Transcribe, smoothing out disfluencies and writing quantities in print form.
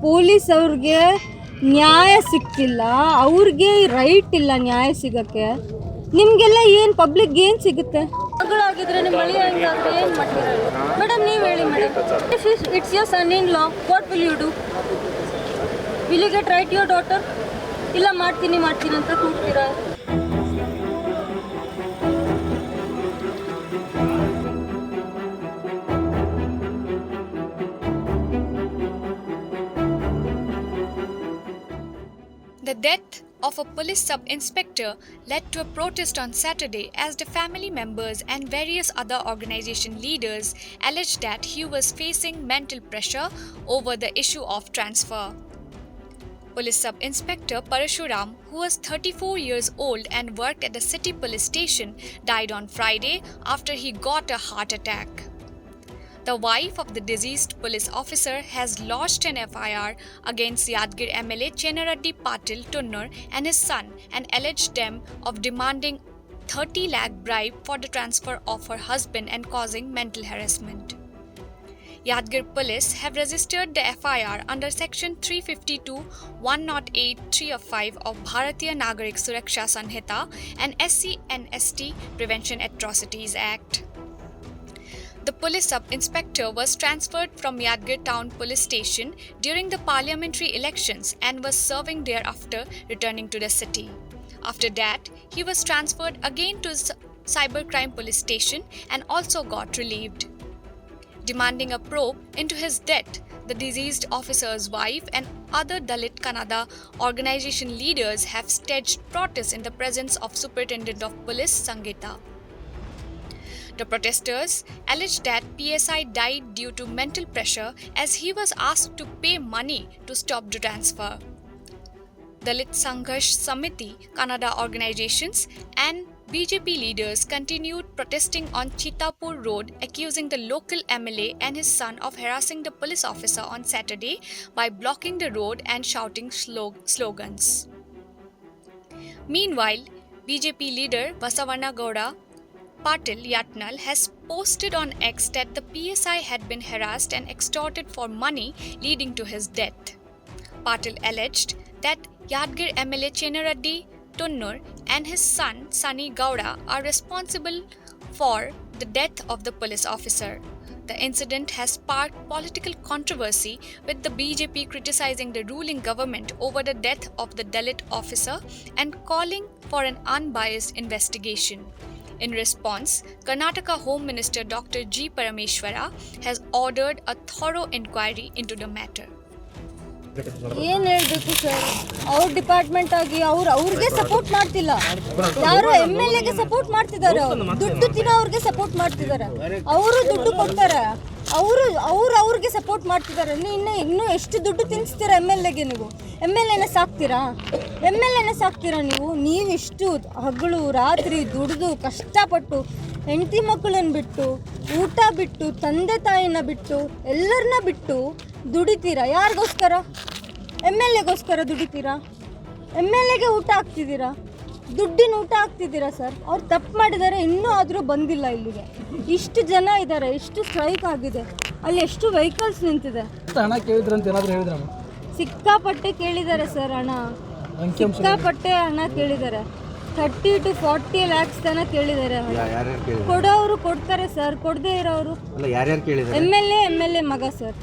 Police ಅವ್ರಿಗೆ ನ್ಯಾಯ ಸಿಕ್ತಿಲ್ಲ, ಅವ್ರಿಗೆ ರೈಟ್ ಇಲ್ಲ ನ್ಯಾಯ ಸಿಗೋಕ್ಕೆ. ನಿಮಗೆಲ್ಲ ಏನು ಪಬ್ಲಿಕ್ ಏನು ಸಿಗುತ್ತೆ? ಮಗಳಾಗಿದ್ರೆ ನಿಮ್ಮ ಮಳಿ ಹೆಂಗಾದ್ರೆ ಏನು ಮಾಡ್ತೀರಾ ಮೇಡಮ್? ನೀವು ಹೇಳಿ madam. It's your son in law, what will you do? Will you get right your daughter? ಇಲ್ಲ ಮಾಡ್ತೀನಿ ಅಂತ ಕೂಗ್ತೀರಾ? The death of a police sub-inspector led to a protest on Saturday as the family members and various other organization leaders alleged that he was facing mental pressure over the issue of transfer. Police sub-inspector Parashuram, who was 34 years old and worked at the city police station, died on Friday after he got a heart attack. The wife of the deceased police officer has lodged an FIR against Yadgir MLA Chennareddy Tunnur and his son and alleged them of demanding 30 lakh bribe for the transfer of her husband and causing mental harassment. Yadgir police have registered the FIR under section 352, 108, 3 of 5 of Bharatiya Nagarik Suraksha Sanhita and SC and ST Prevention Atrocities Act. The police sub-inspector was transferred from Yadgir town police station during the parliamentary elections and was serving thereafter, returning to the city. After that, he was transferred again to cybercrime police station and also got relieved. Demanding a probe into his death, the deceased officer's wife and other Dalit Kannada organization leaders have staged protests in the presence of Superintendent of Police Sangeeta. The protesters alleged that PSI died due to mental pressure as he was asked to pay money to stop the transfer. Dalit Sangharsh Samiti, Kannada organizations and BJP leaders continued protesting on Chitapur Road, accusing the local MLA and his son of harassing the police officer on Saturday by blocking the road and shouting slogans. Meanwhile, BJP leader Basavanna Gowda Patil Yatnal has posted on X that the PSI had been harassed and extorted for money, leading to his death. Patil alleged that Yadgir MLA Chennareddy Tunnur and his son Sunny Gowda are responsible for the death of the police officer. The incident has sparked political controversy, with the BJP criticizing the ruling government over the death of the Dalit officer and calling for an unbiased investigation. In response, Karnataka Home Minister Dr. G. Parameshwara has ordered a thorough inquiry into the matter. ಏನು ಹೇಳಬೇಕು sir? ಅವ್ರ department ಆಗಿ ಅವ್ರಿಗೆ support ಮಾಡ್ತಿಲ್ಲ. ಯಾರು MLA support ಮಾಡ್ತಿದ್ದಾರೆ, ದುಡ್ಡು ತಿನ್ನೋರ್ಗೆ support ಮಾಡ್ತಿದ್ದಾರೆ. ಅವರು ದುಡ್ಡು ಕೊಡ್ತಾರೆ, ಅವ್ರಿಗೆ ಸಪೋರ್ಟ್ ಮಾಡ್ತಿದ್ದಾರೆ. ಇನ್ನೂ ಎಷ್ಟು ದುಡ್ಡು ತಿನ್ನಿಸ್ತೀರಾ MLAಗೆ? ನೀವು MLAನ ಸಾಕ್ತೀರಾ ನೀವು ಇಷ್ಟು ಹಗಲು ರಾತ್ರಿ ದುಡಿದು ಕಷ್ಟಪಟ್ಟು ಹೆಂಡತಿ ಮಕ್ಕಳನ್ನ ಬಿಟ್ಟು, ಊಟ ಬಿಟ್ಟು, ತಂದೆ ತಾಯಿನ ಬಿಟ್ಟು, ಎಲ್ಲರನ್ನ ಬಿಟ್ಟು ದುಡಿತೀರಾ. ಯಾರಿಗೋಸ್ಕರ? MLAಗೋಸ್ಕರ ದುಡಿತೀರಾ? MLAಗೆ ಊಟ ಹಾಕ್ತಿದ್ದೀರಾ, ದುಡ್ಡಿನ ಊಟ ಹಾಕ್ತಿದ್ದೀರಾ ಸರ್. ಅವ್ರು ತಪ್ಪು ಮಾಡಿದ್ದಾರೆ, ಇನ್ನೂ ಆದರೂ ಬಂದಿಲ್ಲ ಇಲ್ಲಿಗೆ. ಇಷ್ಟು ಜನ ಇದ್ದಾರೆ, ಎಷ್ಟು ಸ್ಟ್ರೈಕ್ ಆಗಿದೆ, ಅಲ್ಲಿ ಎಷ್ಟು ವೆಹಿಕಲ್ಸ್ ನಿಂತಿದೆ. ಹಣ ಕೇಳಿದ್ರಂತ ಏನಾದರೂ ಹೇಳಿದ್ರಮ್ಮ? ಸಿಕ್ಕಾಪಟ್ಟೆ ಕೇಳಿದ್ದಾರೆ ಸರ್, ಸಿಕ್ಕಾಪಟ್ಟೆ ಹಣ ಕೇಳಿದ್ದಾರೆ. 30 to 40 lakhs ತನಕ ಕೇಳಿದ್ದಾರೆ. ಕೊಡೋರು ಕೊಡ್ತಾರೆ ಸರ್, ಕೊಡದೇ ಇರೋರು MLA ಮಗ ಸರ್.